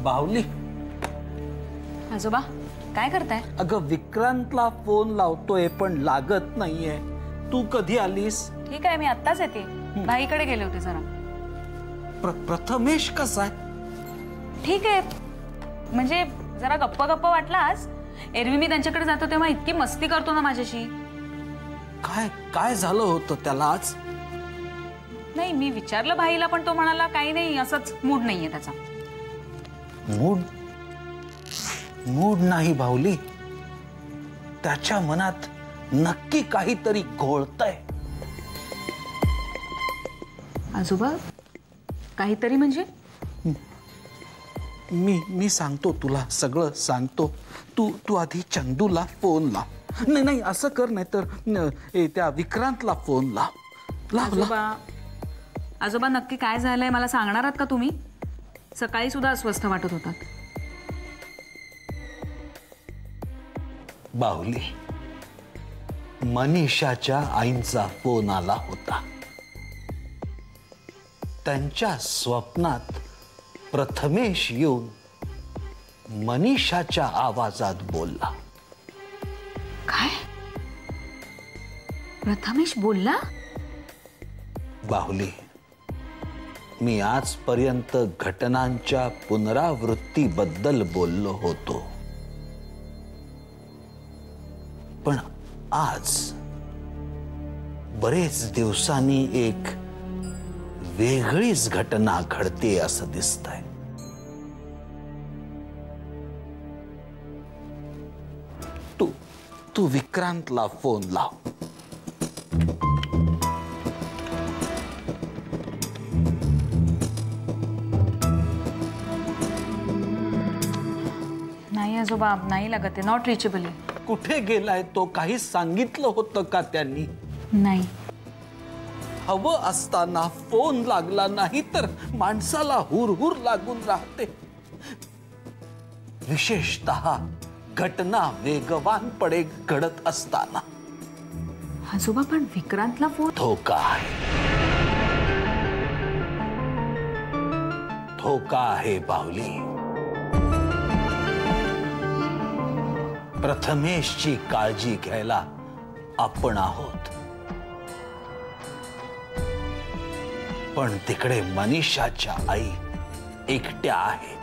बाहुली. आजोबा काय करताय? अगं विक्रांतला फोन लावतोय पण लागत नाहीये. तू कधी आलीस? ठीक आहे, मी आत्ताच येते. भाईकडे गेले होते जरा. प्रथमेश कसा आहे? ठीक आहे, म्हणजे जरा गप्प गप्प वाटला आज. एरवी मी त्यांच्याकडे जातो तेव्हा इतकी मस्ती करतो ना माझ्याशी. काय काय झालं होतं त्याला आज? नाही, मी विचारलं भाईला पण तो म्हणाला काही नाही, असंच मूड नाहीये त्याचा. मूड नाही बाहुली, त्याच्या मनात नक्की काहीतरी घोळतंय. आजोबा काहीतरी म्हणजे? मी सांगतो तुला, सगळं सांगतो. तू आधी चंदूला फोन लाव. नाही असं कर, नाही तर त्या विक्रांतला फोन लाव. आजोबा नक्की काय झालंय मला सांगणार आहात का तुम्ही? सकाळी सुद्धा अस्वस्थ वाटत होतात. बाहुली, मनीषाच्या आईंचा फोन आला होता. त्यांच्या स्वप्नात प्रथमेश येऊन मनीषाच्या आवाजात बोलला. काय? प्रथमेश बोलला? बाहुली, मी आजपर्यंत घटनांच्या पुनरावृत्तीबद्दल बोललो होतो, पण आज बरेच दिवसांनी एक वेगळीच घटना घडते असं दिसतंय. तू विक्रांतला फोन लाव. नाही आजोबा, नाही लागत, नॉट रिचेबल. कुठे गेलाय तो? काही सांगितलं होतं का त्यांनी? नाही. हवं असताना फोन लागला नाही तर माणसाला हुरहुर लागून राहते. विशेषतः घटना वेगवानपणे घडत असताना. आजोबा पण विक्रांतला फोन? धोका आहे, धोका आहे बाहुली. प्रथमेशची काळजी घ्यायला आपण आहोत, पण तिकडे मनीषाच्या आई एकट्या आहेत.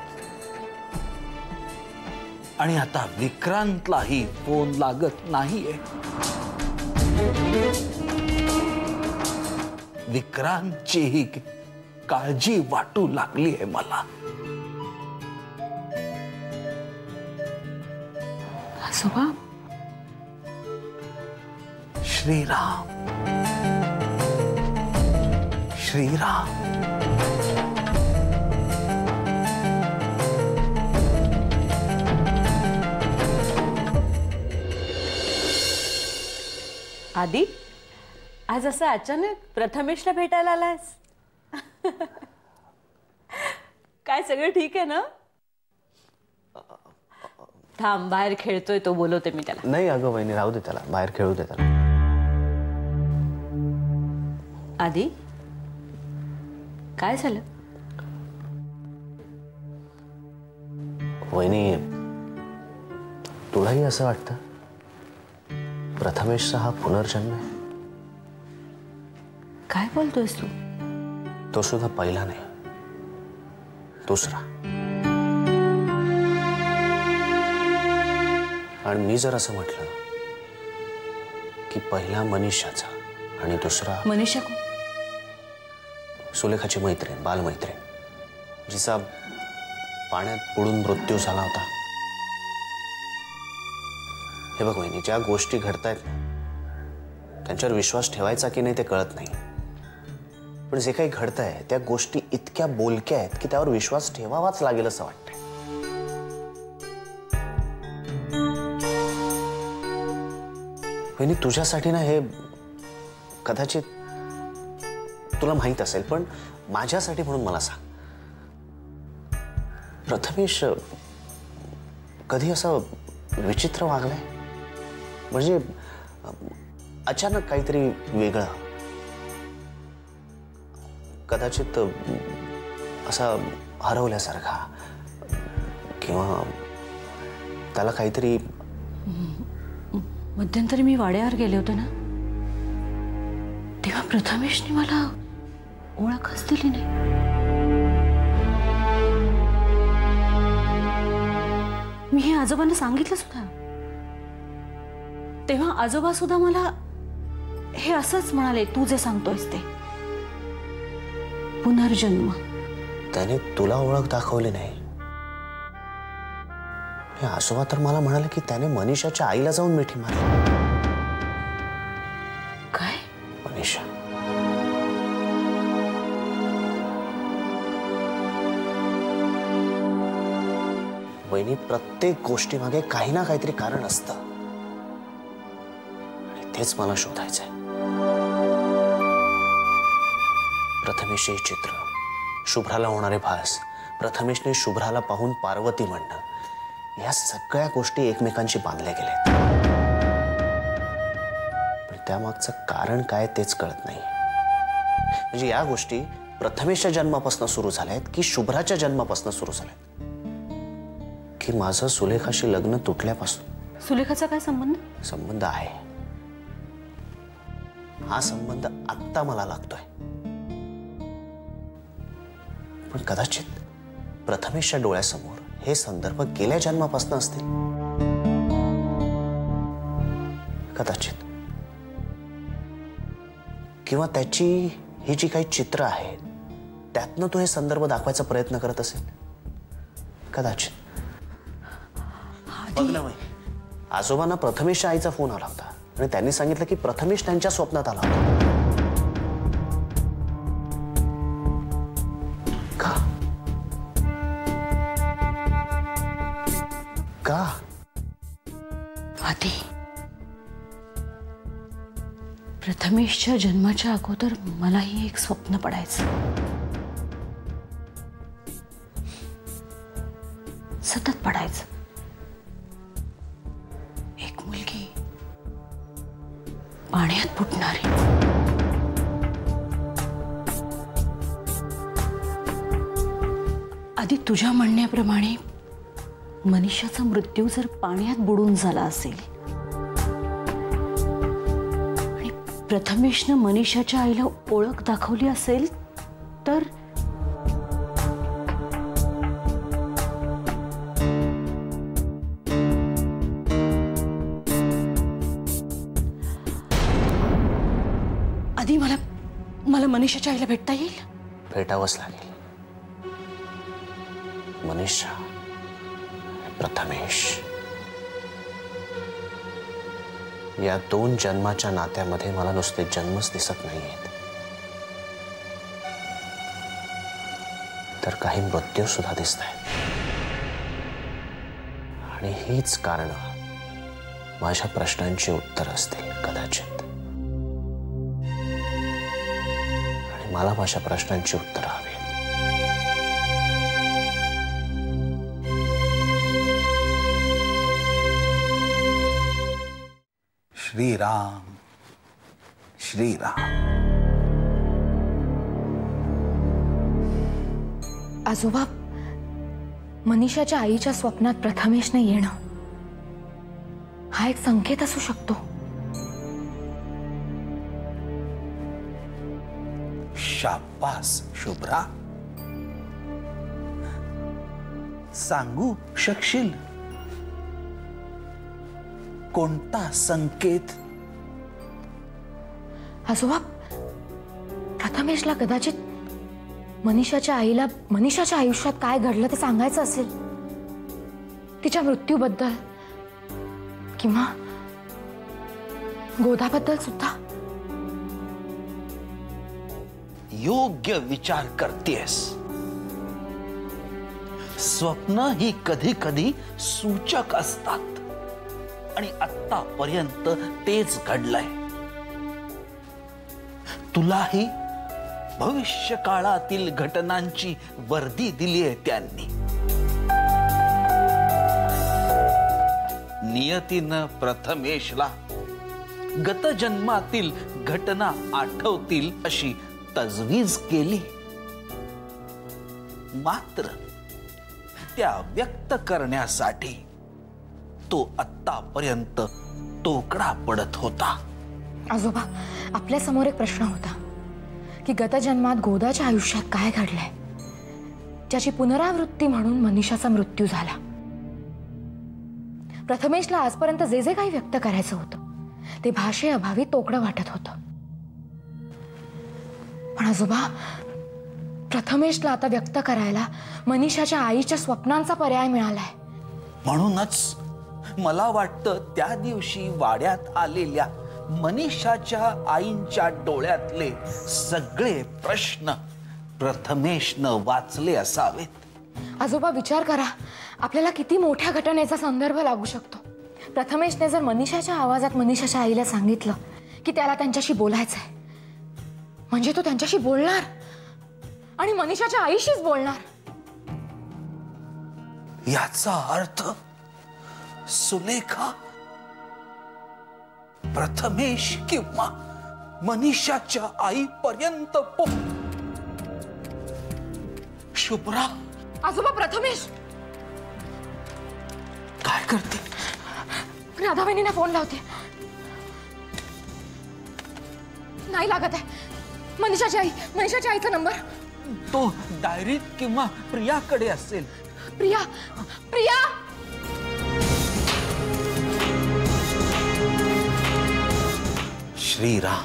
आणि आता विक्रांतलाही फोन लागत नाहीये. विक्रांतचीही काळजी वाटू लागली आहे मला. आजोबा, श्रीराम श्रीराम. आदी, आज असं अचानक प्रथमेशला भेटायला आलास? काय सगळं ठीक आहे ना? थांब, बाहेर खेळतोय तो, बोलवते मी त्याला. नाही अगं वहिनी, राहू दे त्याला, बाहेर खेळू दे त्याला. आदी, काय झालं? वहिनी, तुलाही असं वाटतं प्रथमेशचा हा पुनर्जन्म आहे? काय बोलतोयस तू? तो सुद्धा पहिला नाही, दुसरा. आणि मी जर असं म्हटलं की पहिला मनीषाचा आणि दुसरा मनीषा कोण? सुलेखाची मैत्रीण, बालमैत्रीण, जिचा पाण्यात बुडून मृत्यू झाला होता. हे बघ वहिनी, ज्या गोष्टी घडतायत ना त्यांच्यावर विश्वास ठेवायचा की नाही ते कळत नाही, पण जे काही घडतंय त्या गोष्टी इतक्या बोलक्या आहेत की त्यावर विश्वास ठेवावाच लागेल असं वाटतंय. वहिनी, तुझ्यासाठी ना हे कदाचित तुला माहित असेल, पण माझ्यासाठी म्हणून मला सांग, प्रथमेश कधी असं विचित्र वागलाय? म्हणजे अचानक काहीतरी वेगळं, कदाचित असा हरवल्यासारखा, किंवा त्याला काहीतरी. मध्यंतरी मी वाड्यावर गेले होते ना, तेव्हा प्रथमेशने मला ओळखच दिली नाही. मी हे आजोबांना सांगितलं सुद्धा. तेव्हा आजोबा सुद्धा मला हे असंच म्हणाले, तू जे सांगतोयस ते पुनर्जन्म. त्याने तुला ओळख दाखवली नाही. आजोबा तर मला म्हणाले की त्याने मनीषाच्या आईला जाऊन मिठी मारली. काय? मनीषा. वहिनी, प्रत्येक गोष्टी मागे काही ना काहीतरी कारण असतं आणि तेच मला शोधायचंय. प्रथमेशचे चित्र, शुभ्राला होणारे भास, प्रथमेशने शुभ्राला पाहून पार्वती म्हणणं, या सगळ्या गोष्टी एकमेकांशी बांधल्या गेल्यात. पण त्यामागचं कारण काय तेच कळत नाही. म्हणजे या गोष्टी प्रथमेशच्या जन्मापासून सुरू झाल्यात की शुभ्राच्या जन्मापासून सुरू झाल्यात, की माझं सुलेखाशी लग्न तुटल्यापासून. सुलेखाचा काय संबंध? संबंध आहे. हा संबंध आत्ता मला लागतोय. पण कदाचित प्रथमेशच्या डोळ्यासमोर हे संदर्भ गेल्या जन्मापासून असतील. कदाचित. किंवा त्याची ही जी काही चित्र आहेत त्यातनं तो हे संदर्भ दाखवायचा प्रयत्न करत असेल. कदाचित. बघ ना बाई, आजोबांना प्रथमेशच्या आईचा फोन आला होता आणि त्यांनी सांगितलं की प्रथमेश त्यांच्या स्वप्नात आला होता. का? आधी प्रथमेशच्या जन्माच्या अगोदर मलाही एक स्वप्न पडायचं. सतत पडायचं. एक मुलगी पाण्यात फुटणारी. आधी तुझ्या म्हणण्याप्रमाणे मनीषाचा मृत्यू जर पाण्यात बुडून झाला असेल आणि प्रथमेशनं मनीषाच्या आईला ओळख दाखवली असेल तर आधी मला मनीषाच्या आईला भेटता येईल. भेटावंच लागेल. मनीषा, प्रथमेश या दोन जन्माच्या नात्यामध्ये मला नुसते जन्मच दिसत नाहीयेत, तर काही मृत्यू सुद्धा दिसत आहेत. आणि हीच कारणं माझ्या प्रश्नांची उत्तर असतील कदाचित. आणि मला माझ्या प्रश्नांची उत्तर हवी. श्रीराम श्रीराम. आजोबा, मनीषाच्या आईच्या स्वप्नात प्रथमेशने येणं हा एक संकेत असू शकतो. शाबास शुभ्रा. सांगू शकशील कोणता संकेत? आजोबा, प्रथमेशला कदाचित मनीषाच्या आईला मनीषाच्या आयुष्यात काय घडलं ते सांगायचं असेल. तिच्या मृत्यूबद्दल किंवा गोदाबद्दल सुद्धा. योग्य विचार करतेस. स्वप्न ही कधी कधी सूचक असतात आणि आतापर्यंत तेच घडलंय. तुलाही भविष्य काळातील घटनांची वर्दी दिली आहे त्यांनी. नियतीनं प्रथमेशला गत जन्मातील घटना आठवतील अशी तजवीज केली. मात्र त्या व्यक्त करण्यासाठी तो आत्तापर्यंत तोकडा पडत होता. आजोबा, आपल्या समोर एक प्रश्न होता की गत जन्मात गोदाच्या आयुष्यात काय घडलंय, ज्याची पुनरावृत्ती म्हणून मनीषाचा मृत्यू झाला. प्रथमेशला आजपर्यंत जे जे काही व्यक्त करायचं होतं ते भाषेअभावी तोकडं वाटत होतं. पण आजोबा, प्रथमेशला आता व्यक्त करायला मनीषाच्या आईच्या स्वप्नांचा पर्याय मिळालाय. म्हणूनच मला वाटतं त्या दिवशी वाड्यात आलेल्या मनीषाच्या आईंच्या डोळ्यातले सगळे प्रश्न प्रथमेशनं वाचले असावेत. आजोबा, विचार करा, आपल्याला किती मोठ्या घटनेचा संदर्भ लागू शकतो. प्रथमेशने जर मनीषाच्या आवाजात मनीषाच्या आईला सांगितलं की त्याला त्यांच्याशी बोलायचंय, म्हणजे तो त्यांच्याशी बोलणार आणि मनीषाच्या आईशीच बोलणार. याचा अर्थ सुलेखा प्रथमेश किंवा मनीषाच्या आईपर्यंत शुभ्रा. आजोबा, प्रथमेश काय करते? राधा वहिनींना फोन लावते. नाही लागत आहे. मनीषाच्या आईचा नंबर. तो डायरीत किंवा प्रियाकडे असेल. प्रिया. श्रीराम.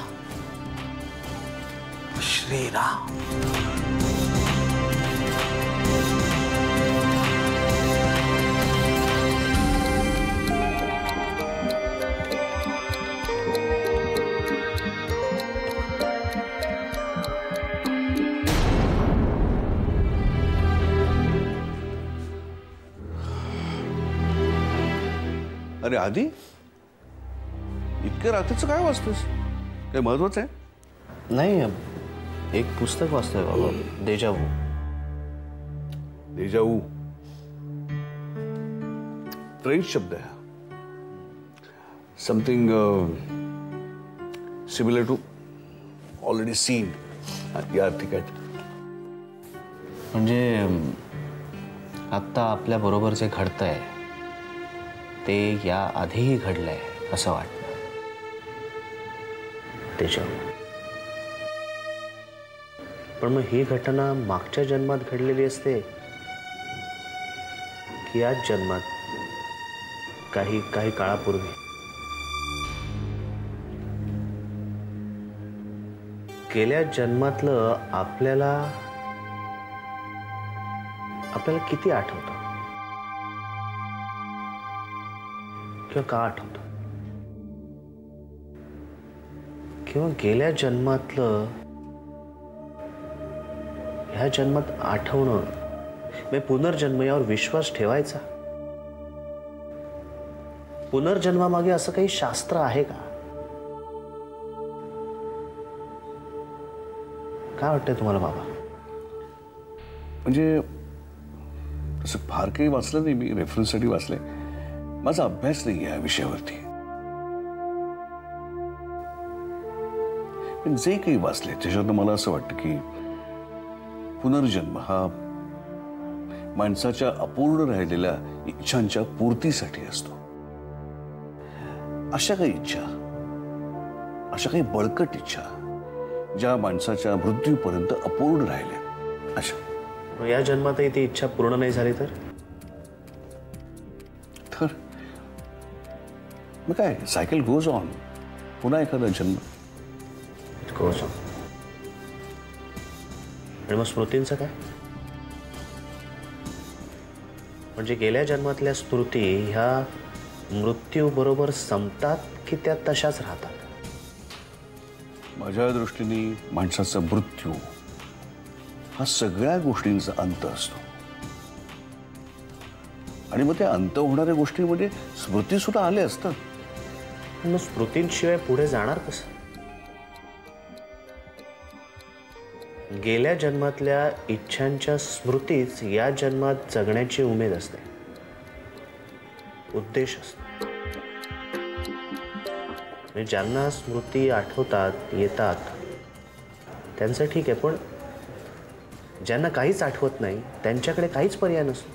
अरे आधी इतक्या रात्रीचं काय वाचतोस? काय महत्वाचं आहे? नाही, एक पुस्तक वाचतोय बाबा, देजावू. देजावू फ्रेंच शब्द आहे. Something similar to already seen या ठिकाणी. म्हणजे आत्ता आपल्या बरोबर जे घडतंय ते या आधीही घडलंय असं वाटतं. पण मग ही घटना मागच्या जन्मात घडलेली असते की याच जन्मात काही काळापूर्वी? गेल्या जन्मातलं आपल्याला किती आठवतं किंवा का आठवतं? किंवा गेल्या जन्मातलं ह्या जन्मात आठवणं, म्हणजे पुनर्जन्म यावर विश्वास ठेवायचा? पुनर्जन्मामागे असं काही शास्त्र आहे का? काय वाटतंय तुम्हाला बाबा? म्हणजे असं फार काही वाचलं नाही मी, रेफरन्ससाठी वाचलंय. माझा अभ्यास नाही या विषयावरती. पण जे काही वाचले त्याच्यातनं मला असं वाटतं की पुनर्जन्म हा माणसाच्या अपूर्ण राहिलेल्या इच्छांच्या पूर्तीसाठी असतो. अशा काही इच्छा, अशा काही बळकट इच्छा ज्या माणसाच्या मृत्यूपर्यंत अपूर्ण राहिल्या, अशा. या जन्मातही ती इच्छा पूर्ण नाही झाली तर मग काय, सायकल गोज ऑन. पुन्हा एखादा जन्म गोज ऑन. आणि मग स्मृतींचं काय? म्हणजे गेल्या जन्मातल्या स्मृती ह्या मृत्यू बरोबर संपतात की त्या तशाच राहतात? माझ्या दृष्टीने माणसाचा मृत्यू हा सगळ्या गोष्टींचा अंत असतो. आणि मग त्या अंत होणाऱ्या गोष्टींमध्ये स्मृती सुद्धा आल्या असतात. मग स्मृतींशिवाय पुढे जाणार कसं? गेल्या जन्मातल्या इच्छांच्या स्मृतीच या जन्मात जगण्याची उमेद असते, उद्देश असतो. आणि ज्यांना स्मृती आठवतात, येतात, त्यांचं ठीक आहे. पण ज्यांना काहीच आठवत नाही त्यांच्याकडे काहीच पर्याय नसतो.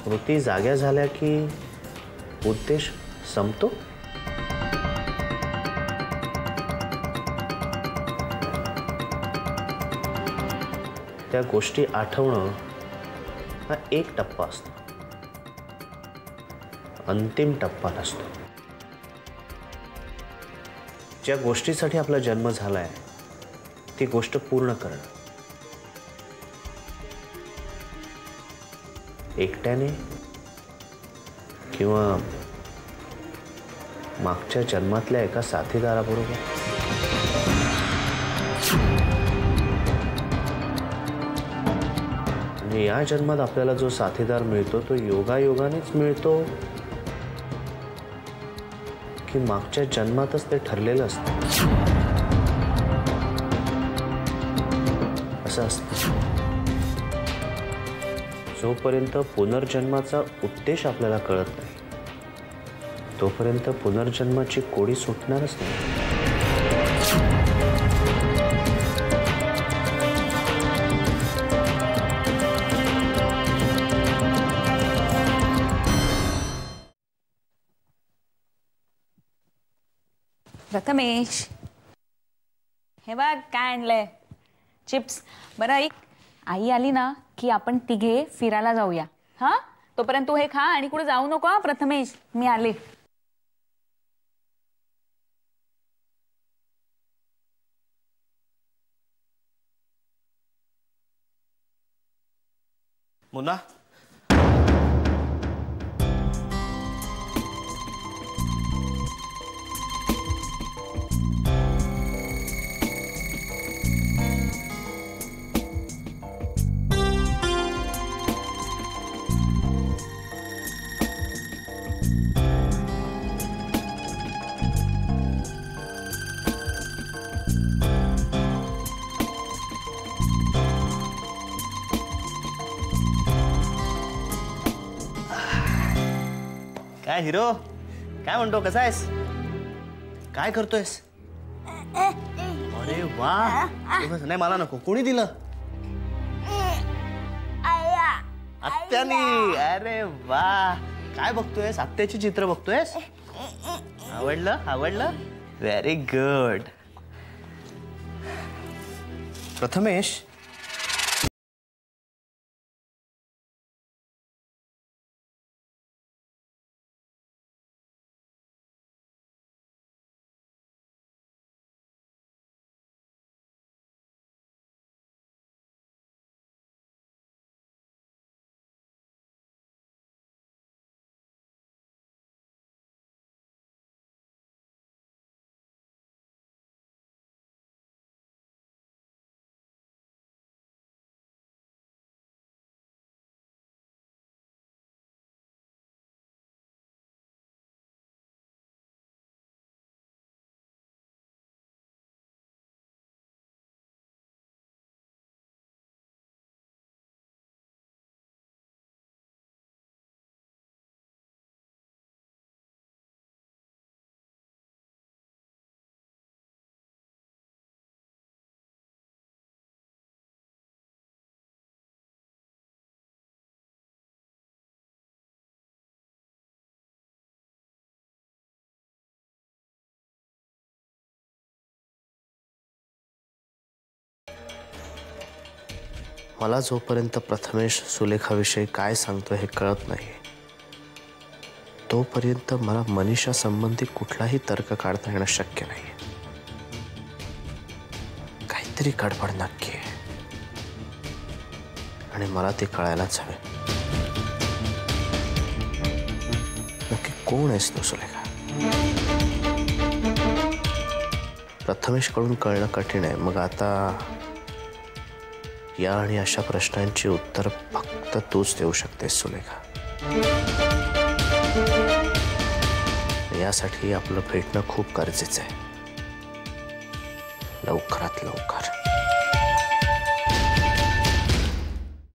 स्मृती जाग्या झाल्या की उद्देश संपतो. त्या गोष्टी आठवणं हा एक टप्पा असतो, अंतिम टप्पा नसतो. ज्या गोष्टीसाठी आपला जन्म झालाय ती गोष्ट पूर्ण करणं, एकट्याने किंवा मागच्या जन्मातल्या एका साथीदाराबरोबर. आणि या जन्मात आपल्याला जो साथीदार मिळतो तो योगायोगानेच मिळतो की मागच्या जन्मातच ते ठरलेलं असतं. असं असतं. जोपर्यंत पुनर्जन्माचा उद्देश आपल्याला कळत नाही तोपर्यंत पुनर्जन्माची कोडी सुटणारच नाही. प्रथमेश, हे बघ काय आणलंय, चिप्स. बरं ऐक, आई आली ना की आपण तिघे फिरायला जाऊया. हा, तोपर्यंत तू हे खा आणि कुठे जाऊ नको हा प्रथमेश, मी आले. मुन्ना, काय हिरो, काय म्हणतो, कसा आहेस, काय करतोयस? अरे वा, नाही मला नको. कोणी दिलं? आत्यानी. अरे वा, काय बघतोयस? आत्याची चित्र बघतोयस? आवडलं? आवडलं? Very good. प्रथमेश, मला जोपर्यंत प्रथमेश सुलेखाविषयी काय सांगतो हे कळत नाही तोपर्यंत मला मनीषा संबंधी कुठलाही तर्क काढता येणं शक्य नाही. काहीतरी गडबड नक्की आहे आणि मला ते कळायलाच हवे. नक्की कोण आहेस तू सुलेखा? प्रथमेश कडून कळणं कठीण आहे. मग आता या आणि अशा प्रश्नांची उत्तर फक्त तूच देऊ शकतेस सुलेखा. यासाठी आपलं भेटणं खूप गरजेचं आहे, लवकरात लवकर.